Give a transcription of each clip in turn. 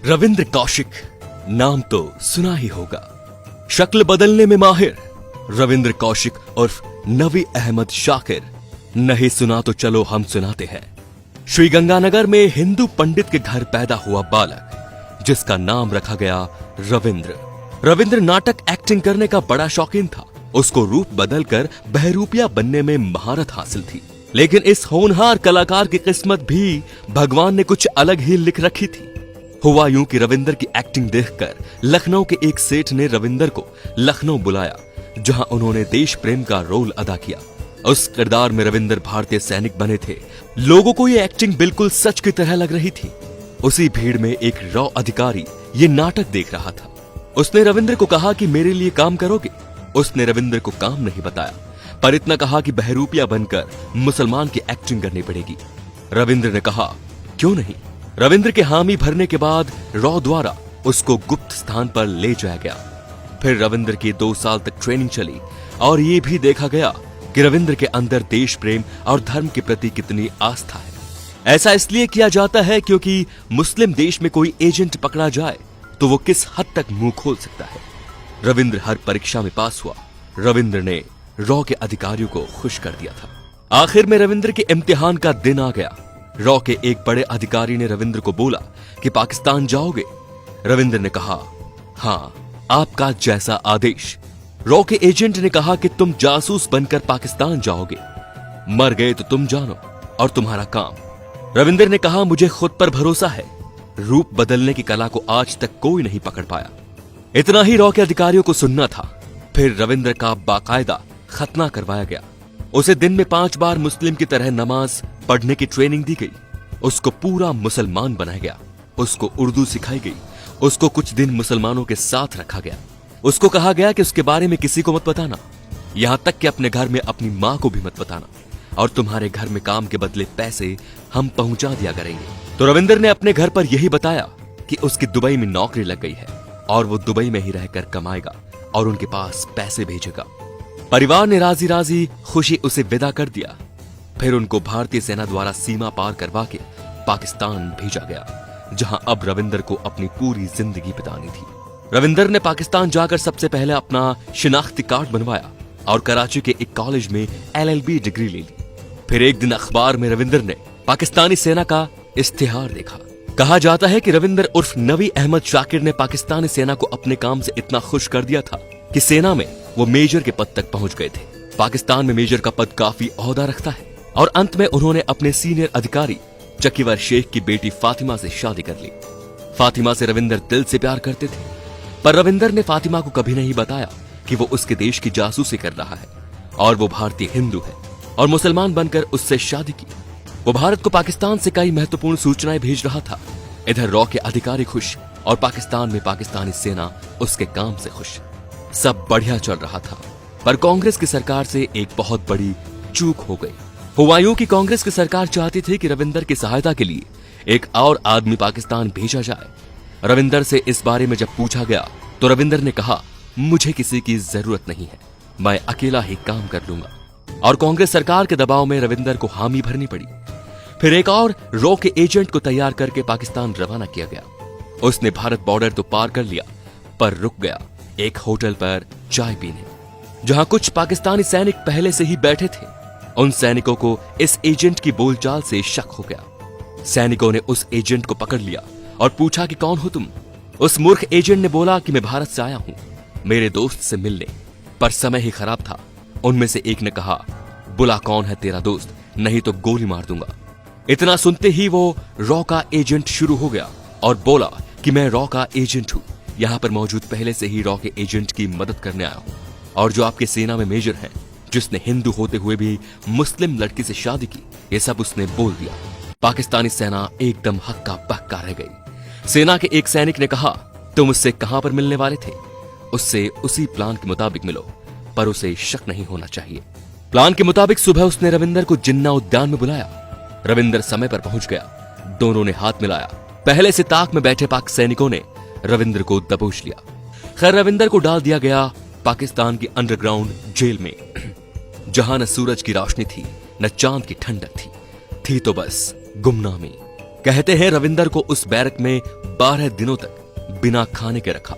रविंद्र कौशिक नाम तो सुना ही होगा। शक्ल बदलने में माहिर रविंद्र कौशिक उर्फ नवी अहमद शाकिर। नहीं सुना तो चलो हम सुनाते हैं। श्री गंगानगर में हिंदू पंडित के घर पैदा हुआ बालक जिसका नाम रखा गया रविंद्र। रविंद्र नाटक एक्टिंग करने का बड़ा शौकीन था। उसको रूप बदलकर बहरूपिया बनने में महारत हासिल थी। लेकिन इस होनहार कलाकार की किस्मत भी भगवान ने कुछ अलग ही लिख रखी थी। हुआ यूं कि रविंद्र की एक्टिंग देखकर लखनऊ के एक सेठ ने रविंद्र को लखनऊ बुलाया, जहां उन्होंने देश प्रेम का रोल अदा किया। उस किरदार में रविंद्र भारतीय सैनिक बने थे। लोगों को ये एक्टिंग बिल्कुल सच की तरह लग रही थी। उसी भीड़ में एक रॉ अधिकारी ये नाटक देख रहा था। उसने रविंद्र को कहा कि मेरे लिए काम करोगे। उसने रविंद्र को काम नहीं बताया, पर इतना कहा कि बहरूपिया बनकर मुसलमान की एक्टिंग करनी पड़ेगी। रविंद्र ने कहा क्यों नहीं। रविंद्र के हामी भरने के बाद रॉ द्वारा उसको गुप्त स्थान पर ले जाया गया। फिर रविंद्र की 2 साल तक ट्रेनिंग चली और ये भी देखा गया कि रविंद्र के अंदर देश प्रेम और धर्म के प्रति कितनी आस्था है। ऐसा इसलिए किया जाता है क्योंकि मुस्लिम देश में कोई एजेंट पकड़ा जाए तो वो किस हद तक मुंह खोल सकता है। रविंद्र हर परीक्षा में पास हुआ। रविंद्र ने रॉ के अधिकारियों को खुश कर दिया था। आखिर में रविंद्र के इम्तिहान का दिन आ गया। रॉ के एक बड़े अधिकारी ने रविंद्र को बोला कि पाकिस्तान जाओगे। रविंद्र ने कहा हां, आपका जैसा आदेश। रॉ के एजेंट ने कहा कि तुम जासूस बनकर पाकिस्तान जाओगे। मर गए तो तुम जानो और तुम्हारा काम। रविंद्र ने कहा मुझे खुद पर भरोसा है। रूप बदलने की कला को आज तक कोई नहीं पकड़ पाया। इतना ही रॉ के अधिकारियों को सुनना था। फिर रविंद्र का बाकायदा खतना करवाया गया। उसे दिन में 5 बार मुस्लिम की तरह नमाज पढ़ने की ट्रेनिंग दी गई। उसको पूरा मुसलमान बनाया गया। उसको उर्दू सिखाई गई। उसको कुछ दिन मुसलमानों के साथ रखा गया। उसको कहा गया कि उसके बारे में किसी को मत बताना, यहां तक कि अपने घर में अपनी मां को भी मत बताना, और तुम्हारे घर में काम के बदले पैसे हम पहुंचा दिया करेंगे। तो रविंद्र ने अपने घर पर यही बताया कि उसकी दुबई में नौकरी लग गई है और वो दुबई में ही रहकर कमाएगा और उनके पास पैसे भेजेगा। परिवार ने राजी राजी खुशी उसे विदा कर दिया। फिर उनको भारतीय सेना द्वारा सीमा पार करवा के पाकिस्तान भेजा गया, जहां अब रविंद्र को अपनी पूरी जिंदगी बितानी थी। रविंद्र ने पाकिस्तान जाकर सबसे पहले अपना शिनाख्ती कार्ड बनवाया और कराची के एक कॉलेज में LLB डिग्री ले ली। फिर एक दिन अखबार में रविंद्र ने पाकिस्तानी सेना का इश्तिहार देखा। कहा जाता है कि रविंद्र उर्फ नवी अहमद शाकिर ने पाकिस्तानी सेना को अपने काम से इतना खुश कर दिया था कि सेना में वो मेजर के पद तक पहुंच गए थे। पाकिस्तान में मेजर का पद काफी ओहदा रखता है। और अंत में उन्होंने अपने सीनियर अधिकारी चकीवर शेख की बेटी फातिमा से शादी कर ली। फातिमा से रविंद्र दिल से प्यार करते थे, पर रविंद्र ने फातिमा को कभी नहीं बताया कि वो उसके देश की जासूसी कर रहा है और वो भारतीय हिंदू है, और मुसलमान बनकर उससे शादी की। वो भारत को पाकिस्तान से कई महत्वपूर्ण सूचनाएं भेज रहा था। इधर रॉ के अधिकारी खुश और पाकिस्तान में पाकिस्तानी सेना उसके काम से खुश। सब बढ़िया चल रहा था, पर कांग्रेस की सरकार से एक बहुत बड़ी चूक हो गई। हुआ यूं कि कांग्रेस की सरकार चाहती थी कि रविंद्र की सहायता के लिए एक और आदमी पाकिस्तान भेजा जाए। रविंद्र से इस बारे में जब पूछा गया तो रविंद्र ने कहा मुझे किसी की जरूरत नहीं है, मैं अकेला ही काम कर लूंगा। और कांग्रेस सरकार के दबाव में रविंद्र को हामी भरनी पड़ी। फिर एक और रॉ के एजेंट को तैयार करके पाकिस्तान रवाना किया गया। उसने भारत बॉर्डर तो पार कर लिया, पर रुक गया एक होटल पर चाय पीने, जहां कुछ पाकिस्तानी सैनिक पहले से ही बैठे थे। उन सैनिकों को इस एजेंट की बोलचाल से शक हो गया। सैनिकों ने उस एजेंट को पकड़ लिया और पूछा कि कौन हो तुम। उस मूर्ख एजेंट ने बोला कि मैं भारत से आया हूं मेरे दोस्त से मिलने, पर समय ही खराब था। उनमें से एक ने कहा बुला कौन है तेरा दोस्त, नहीं तो गोली मार दूंगा। इतना सुनते ही वो रॉ का एजेंट शुरू हो गया और बोला कि मैं रॉ का एजेंट हूं, यहां पर मौजूद पहले से ही रॉ के एजेंट की मदद करने आया हूं, और जो आपके सेना में मेजर है जिसने हिंदू होते हुए भी मुस्लिम लड़की से शादी की, ये सब उसने बोल दिया। पाकिस्तानी सेना एकदम हक्का बक्का रह गई। सेना के एक सैनिक ने कहा तुम उससे कहां पर मिलने वाले थे? उससे उसी प्लान के मुताबिक मिलो, पर उसे शक नहीं होना चाहिए। प्लान के मुताबिक सुबह उसने रविंद्र को जिन्ना उद्यान में बुलाया। रविंद्र समय पर पहुंच गया। दोनों ने हाथ मिलाया। पहले से ताक में बैठे पाक सैनिकों ने रविंद्र को दबोच लिया। खैर रविंद्र को डाल दिया गया पाकिस्तान की अंडरग्राउंड जेल में, जहां न सूरज की रोशनी थी न चांद की ठंडक थी तो बस गुमनामी। कहते हैं रविंदर को उस बैरक में 12 दिनों तक बिना खाने के रखा।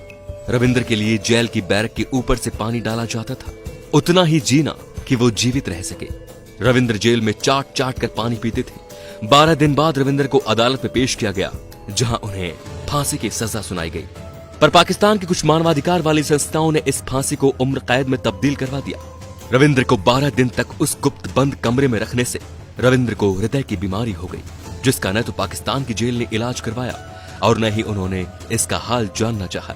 रविंदर के लिए जेल की बैरक के ऊपर से पानी डाला जाता था, उतना ही जीना कि वो जीवित रह सके। रविंदर जेल में चाट चाट कर पानी पीते थे। 12 दिन बाद रविंदर को अदालत में पेश किया गया, जहां उन्हें फांसी की सजा सुनाई गई। पर पाकिस्तान की कुछ मानवाधिकार वाली संस्थाओं ने इस फांसी को उम्र कैद में तब्दील करवा दिया। रविंद्र को 12 दिन तक उस गुप्त बंद कमरे में रखने से रविंद्र को हृदय की बीमारी हो गई, जिसका न तो पाकिस्तान की जेल ने इलाज करवाया और न ही उन्होंने इसका हाल जानना चाहा।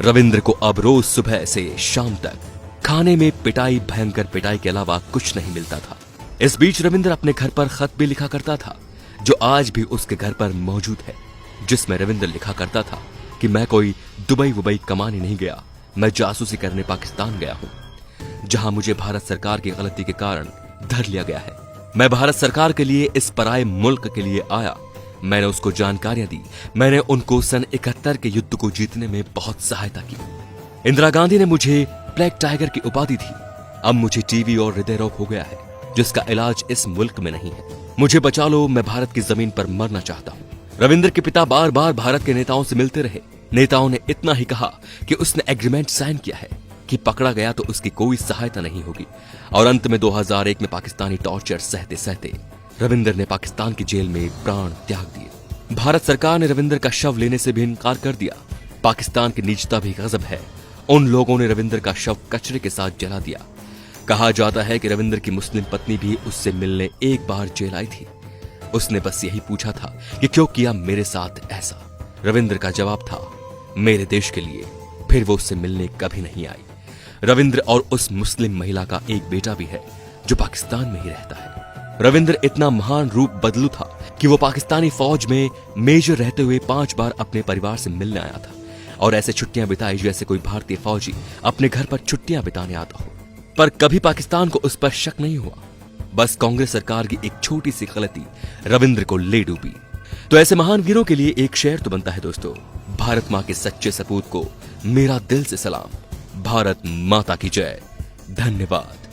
रविंद्र को अब रोज सुबह से शाम तक खाने में पिटाई, भयंकर पिटाई के अलावा कुछ नहीं मिलता था। इस बीच रविंद्र अपने घर पर खत भी लिखा करता था, जो आज भी उसके घर पर मौजूद है, जिसमें रविंद्र लिखा करता था कि मैं कोई दुबई वुबई कमाने नहीं गया, मैं जासूसी करने पाकिस्तान गया हूं, जहां मुझे भारत सरकार की गलती के कारण धर लिया गया है। मैं भारत सरकार के लिए इस पराये मुल्क के लिए आया। मैंने उसको जानकारियां दी, मैंने उनको सन 71 के युद्ध को जीतने में बहुत सहायता की। इंदिरा गांधी ने मुझे ब्लैक टाइगर की उपाधि दी। अब मुझे टीबी और हृदय रोग हो गया है, जिसका इलाज इस मुल्क में नहीं है। मुझे बचा लो, मैं भारत की जमीन पर मरना चाहता हूँ। रविंद्र के पिता बार बार भारत के नेताओं से मिलते रहे। नेताओं ने इतना ही कहा कि उसने एग्रीमेंट साइन किया है कि पकड़ा गया तो उसकी कोई सहायता नहीं होगी। और अंत में 2001 में पाकिस्तानी टॉर्चर सहते सहते रविंद्र ने पाकिस्तान की जेल में प्राण त्याग दिए। भारत सरकार ने रविंद्र का शव लेने से भी इनकार कर दिया। पाकिस्तान की नीचता भी गजब है। उन लोगों ने रविंद्र का शव कचरे के साथ जला दिया। कहा जाता है कि रविंद्र की मुस्लिम पत्नी भी उससे मिलने एक बार जेल आई थी। उसने बस यही पूछा था कि क्यों किया मेरे साथ ऐसा। रविंद्र का जवाब था, मेरे देश के लिए। फिर वो उससे मिलने कभी नहीं आई। रविंद्र और उस मुस्लिम महिला का एक बेटा भी है, जो पाकिस्तान में ही रहता है। रविंद्र इतना महान रूप बदलू था कि वो पाकिस्तानी फौज में मेजर रहते हुए 5 बार अपने परिवार से मिलने आया था और ऐसे छुट्टियां बिताई जैसे कोई भारतीय फौजी अपने घर पर छुट्टियां बिताने आता हो। पर कभी पाकिस्तान को उस पर शक नहीं हुआ। बस कांग्रेस सरकार की एक छोटी सी गलती रविंद्र को ले डूबी। तो ऐसे महान वीरों के लिए एक शेर तो बनता है दोस्तों, भारत मां के सच्चे सपूत को मेरा दिल से सलाम। भारत माता की जय। धन्यवाद।